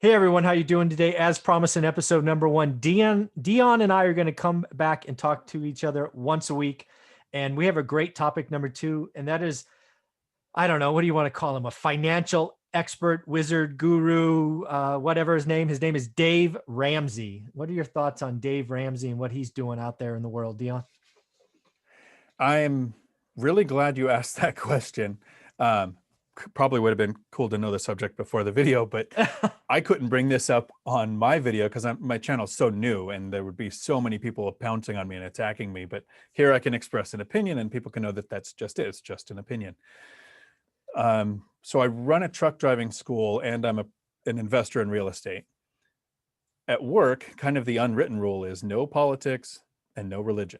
Hey everyone, how you doing today? As promised in episode number one, Dion and I are going to come back and talk to each other once a week. And we have a great topic number two, and that is, I don't know, what do you want to call him? A financial expert, wizard, guru, whatever his name. His name is Dave Ramsey. What are your thoughts on Dave Ramsey and what he's doing out there in the world, Dion? I'm really glad you asked that question. Probably would have been cool to know the subject before the video, but I couldn't bring this up on my video because my channel is so new and there would be so many people pouncing on me and attacking me. But here I can express an opinion and people can know that that's just it. It's just an opinion. So I run a truck driving school and I'm an investor in real estate. At work, kind of the unwritten rule is no politics and no religion.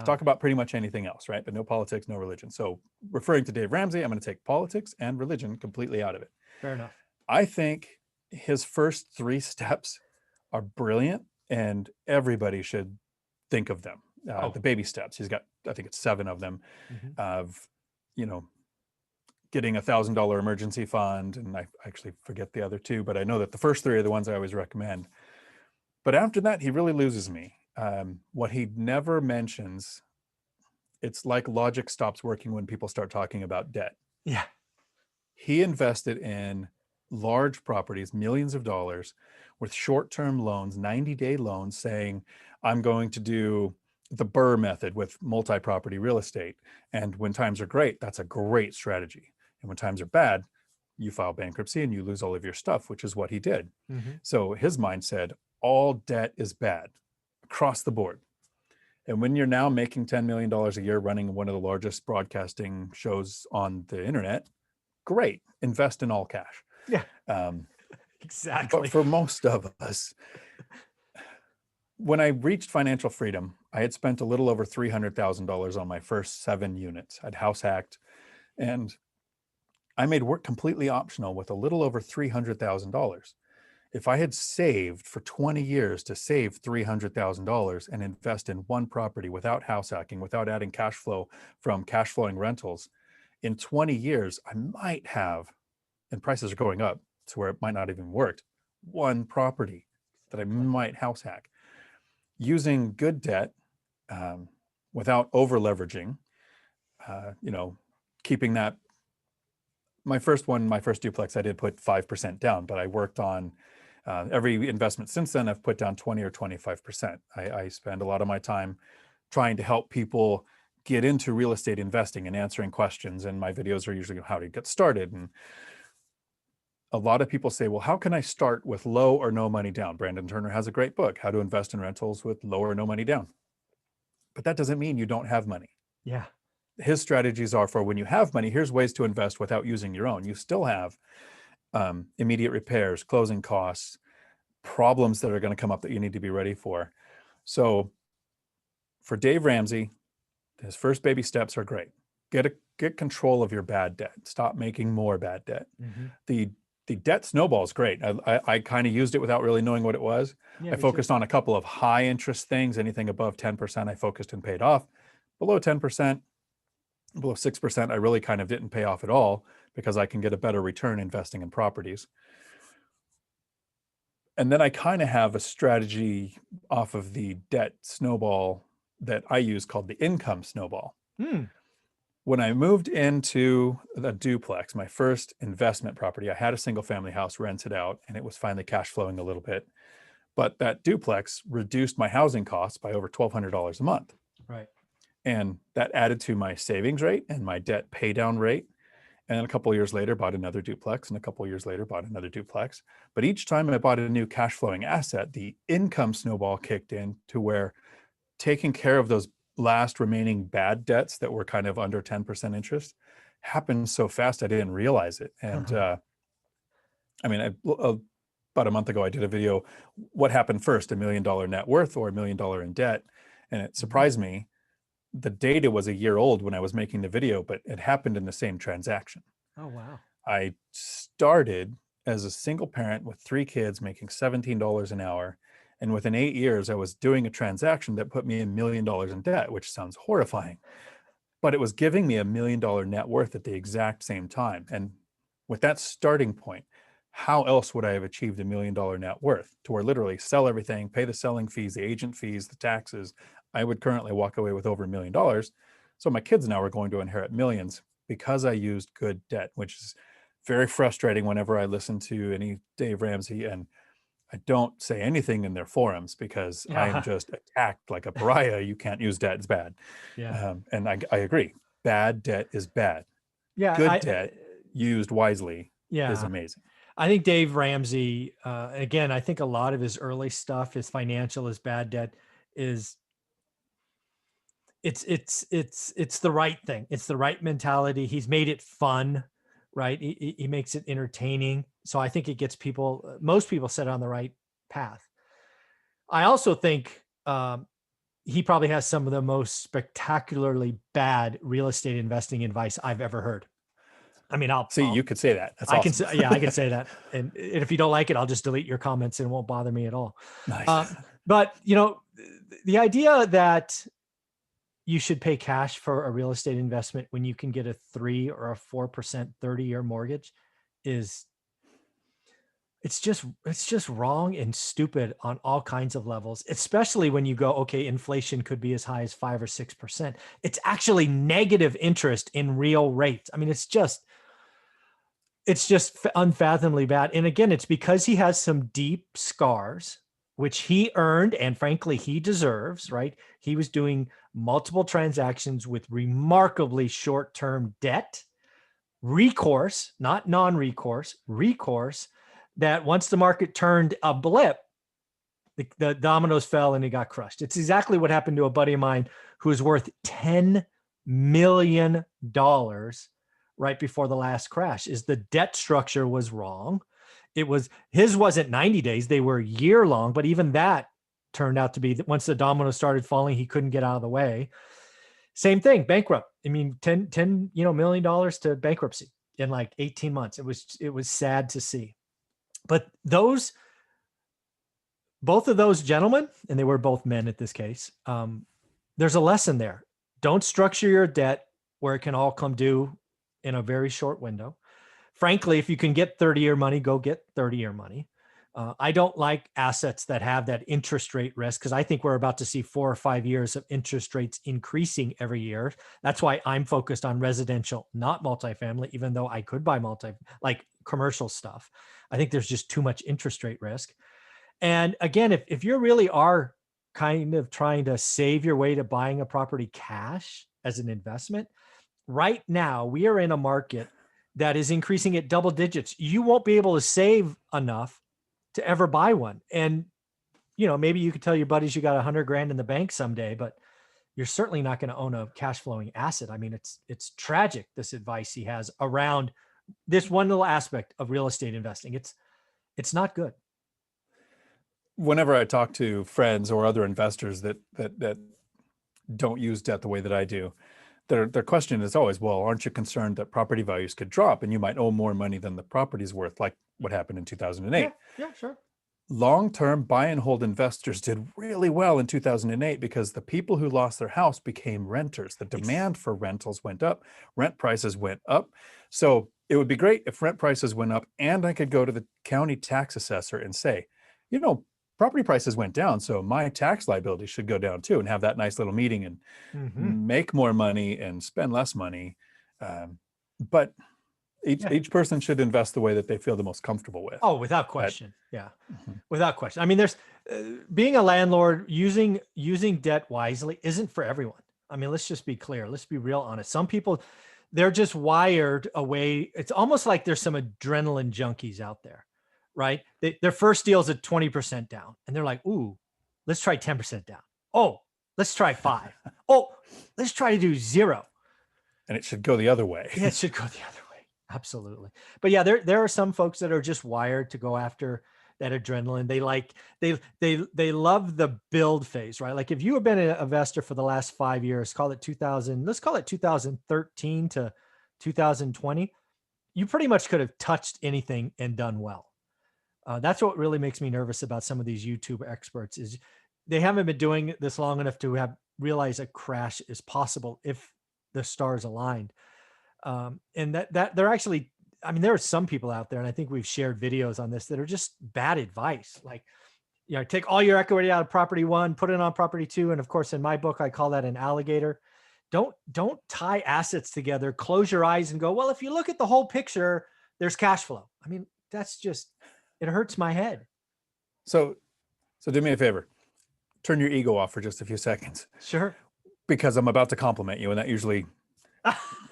Talk about pretty much anything else, right? But no politics, no religion. So referring to Dave Ramsey, I'm going to take politics and religion completely out of it. Fair enough. I think his first three steps are brilliant and everybody should think of them. The baby steps. He's got, I think it's 7 of them of, getting $1,000 emergency fund. And I actually forget the other 2, but I know that the first 3 are the ones I always recommend. But after that, he really loses me. What he never mentions, it's like logic stops working when people start talking about debt. Yeah. He invested in large properties, millions of dollars, with short-term loans, 90-day loans, saying, I'm going to do the Burr method with multi-property real estate. And when times are great, that's a great strategy. And when times are bad, you file bankruptcy and you lose all of your stuff, which is what he did. So his mind said, all debt is bad across the board. And when you're now making $10 million a year running one of the largest broadcasting shows on the internet, great, invest in all cash. Yeah, exactly. But for most of us, when I reached financial freedom, I had spent a little over $300,000 on my first 7 units. I'd house hacked and I made work completely optional with a little over $300,000. If I had saved for 20 years to save $300,000 and invest in one property without house hacking, without adding cash flow from cash flowing rentals, in 20 years, I might have, and prices are going up to where it might not even worked, one property that I might house hack. Using good debt without over leveraging, keeping that. My first duplex, I did put 5% down, but I worked on every investment since then. I've put down 20 or 25%. I spend a lot of my time trying to help people get into real estate investing and answering questions. And my videos are usually how to get started. And a lot of people say, well, how can I start with low or no money down? Brandon Turner has a great book, How to Invest in Rentals with Low or No Money Down. But that doesn't mean you don't have money. Yeah. His strategies are for when you have money, here's ways to invest without using your own. You still have immediate repairs, closing costs, problems that are going to come up that you need to be ready for. So for Dave Ramsey, his first baby steps are great. Get control of your bad debt. Stop making more bad debt. The debt snowball is great. I kind of used it without really knowing what it was. Yeah, I focused on a couple of high interest things. Anything above 10%, I focused and paid off. Below 10%, below 6%, I really kind of didn't pay off at all because I can get a better return investing in properties. And then I kind of have a strategy off of the debt snowball that I use called the income snowball. When I moved into the duplex, my first investment property, I had a single family house rented out and it was finally cash flowing a little bit. But that duplex reduced my housing costs by over $1,200 a month. Right. And that added to my savings rate and my debt pay down rate. And then a couple of years later, bought another duplex, and a couple of years later, bought another duplex. But each time I bought a new cash flowing asset, the income snowball kicked in to where taking care of those last remaining bad debts that were kind of under 10% interest happened so fast I didn't realize it. And about a month ago, I did a video, what happened first, $1 million net worth or $1 million in debt? And it surprised me. The data was a year old when I was making the video, but it happened in the same transaction. Oh, wow. I started as a single parent with 3 kids making $17 an hour. And within 8 years, I was doing a transaction that put me $1 million in debt, which sounds horrifying, but it was giving me $1 million net worth at the exact same time. And with that starting point, how else would I have achieved $1 million net worth to where literally sell everything, pay the selling fees, the agent fees, the taxes? I would currently walk away with over $1 million. So my kids now are going to inherit millions because I used good debt, which is very frustrating whenever I listen to any Dave Ramsey, and I don't say anything in their forums because I am Yeah. just attacked like a pariah. You can't use debt, it's bad. Yeah. And I agree. Bad debt is bad. Yeah. Good debt used wisely is Yeah. amazing. I think Dave Ramsey, again, I think a lot of his early stuff, his financial, his bad debt is it's the right thing. It's the right mentality. He's made it fun, right? He makes it entertaining. So I think it gets people, most people set on the right path. I also think he probably has some of the most spectacularly bad real estate investing advice I've ever heard. I mean, See, you could say that. That's I can awesome. say, yeah, I can say that. And if you don't like it, I'll just delete your comments and it won't bother me at all. Nice. But the idea that you should pay cash for a real estate investment when you can get a 3 or a 4% 30-year mortgage is it's just wrong and stupid on all kinds of levels, especially when you go, okay, inflation could be as high as 5 or 6%. It's actually negative interest in real rates. I mean, it's just unfathomably bad. And again, it's because he has some deep scars, which he earned and frankly, he deserves, right? He was doing multiple transactions with remarkably short-term debt, recourse, not non-recourse, recourse, that once the market turned a blip, the dominoes fell and he got crushed. It's exactly what happened to a buddy of mine who was worth $10 million right before the last crash. Is the debt structure was wrong. His wasn't 90 days. They were year long, but even that turned out to be that once the dominoes started falling, he couldn't get out of the way. Same thing, bankrupt. I mean, $10 million to bankruptcy in like 18 months. It was sad to see. But both of those gentlemen, and they were both men at this case, there's a lesson there. Don't structure your debt where it can all come due in a very short window. Frankly, if you can get 30-year money, go get 30-year money. I don't like assets that have that interest rate risk because I think we're about to see 4 or 5 years of interest rates increasing every year. That's why I'm focused on residential, not multifamily, even though I could buy like commercial stuff. I think there's just too much interest rate risk. And again, if you really are kind of trying to save your way to buying a property cash as an investment, right now we are in a market that is increasing at double digits. You won't be able to save enough to ever buy one. And, maybe you could tell your buddies you got 100 grand in the bank someday, but you're certainly not going to own a cash flowing asset. I mean, it's tragic, this advice he has around this one little aspect of real estate investing. It's not good. Whenever I talk to friends or other investors that don't use debt the way that I do, their question is always, well, aren't you concerned that property values could drop and you might owe more money than the property's worth, like what happened in 2008? Yeah, sure. Long-term buy and hold investors did really well in 2008 because the people who lost their house became renters. The demand for rentals went up, rent prices went up. So it would be great if rent prices went up and I could go to the county tax assessor and say, property prices went down, so my tax liability should go down too, and have that nice little meeting and make more money and spend less money. But each person should invest the way that they feel the most comfortable with. Oh, without question. Without question. I mean, there's being a landlord, using debt wisely isn't for everyone. I mean, let's just be clear. Let's be real honest. Some people, they're just wired away. It's almost like there's some adrenaline junkies out there, right? Their first deal is at 20% down and they're like, ooh, let's try 10% down. Oh, let's try 5. Oh, let's try to do 0. And it should go the other way. Yeah, it should go the other way. Absolutely. But yeah, there are some folks that are just wired to go after that adrenaline. They love the build phase, right? Like if you have been an investor for the last 5 years, let's call it 2013 to 2020, you pretty much could have touched anything and done well. That's what really makes me nervous about some of these YouTube experts is they haven't been doing this long enough to realize a crash is possible if the stars aligned. And that they're actually, I mean, there are some people out there, and I think we've shared videos on this, that are just bad advice. Like, take all your equity out of property one, put it on property two. And of course, in my book, I call that an alligator. Don't tie assets together, close your eyes and go, well, if you look at the whole picture, there's cash flow. I mean, that's just, it hurts my head. So do me a favor, turn your ego off for just a few seconds, Sure. because I'm about to compliment you, and that usually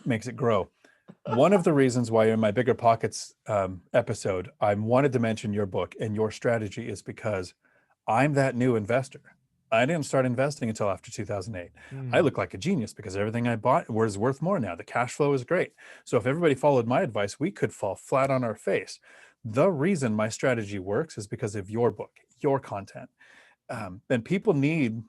makes it grow. One of the reasons why in my Bigger Pockets episode, I wanted to mention your book and your strategy is because I'm that new investor. I didn't start investing until after 2008. I look like a genius because everything I bought was worth more now. The cash flow is great. So if everybody followed my advice, we could fall flat on our face. The reason my strategy works is because of your book, your content. And people need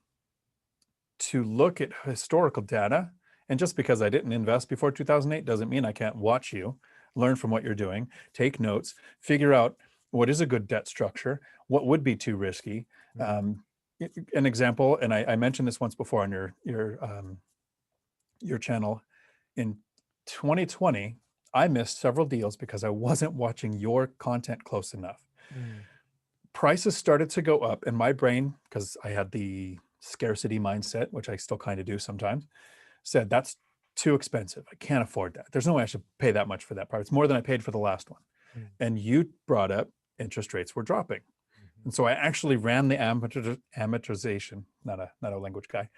to look at historical data. And just because I didn't invest before 2008 doesn't mean I can't watch you, learn from what you're doing, take notes, figure out what is a good debt structure, what would be too risky. An example, and I mentioned this once before on your channel. In 2020, I missed several deals because I wasn't watching your content close enough. Prices started to go up, and my brain, because I had the scarcity mindset, which I still kind of do sometimes, said that's too expensive. I can't afford that. There's no way I should pay that much for that part. It's more than I paid for the last one. And you brought up interest rates were dropping. And so I actually ran the amortization, not a language guy,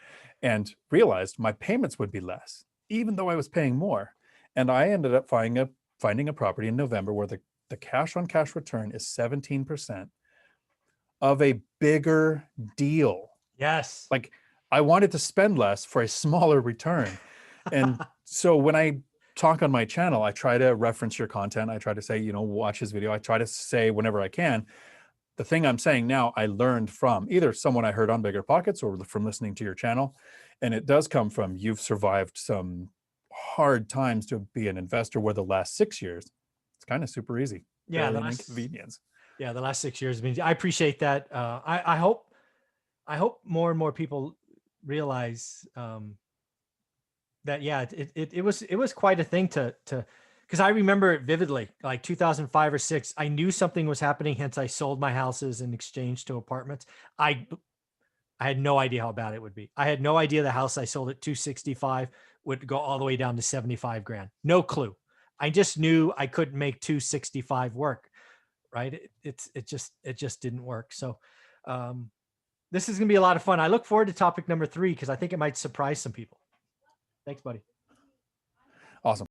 and realized my payments would be less, even though I was paying more. And I ended up finding a property in November where the cash on cash return is 17% of a bigger deal. Yes. Like, I wanted to spend less for a smaller return. And so when I talk on my channel, I try to reference your content. I try to say, watch his video. I try to say whenever I can, the thing I'm saying now, I learned from either someone I heard on Bigger Pockets or from listening to your channel. And it does come from you've survived some hard times to be an investor, where the last 6 years, it's kind of super easy. Yeah. Barely an inconvenience. Yeah. The last 6 years means I appreciate that. I hope more and more people realize that, yeah, it was quite a thing to because I remember it vividly, like 2005 or 6. I knew something was happening, hence I sold my houses in exchange to apartments. I had no idea how bad it would be. I had no idea the house I sold at 265 would go all the way down to 75 grand. No clue. I just knew I couldn't make 265 work. Right? It just didn't work. So this is gonna be a lot of fun. I look forward to topic number 3 because I think it might surprise some people. Thanks, buddy. Awesome.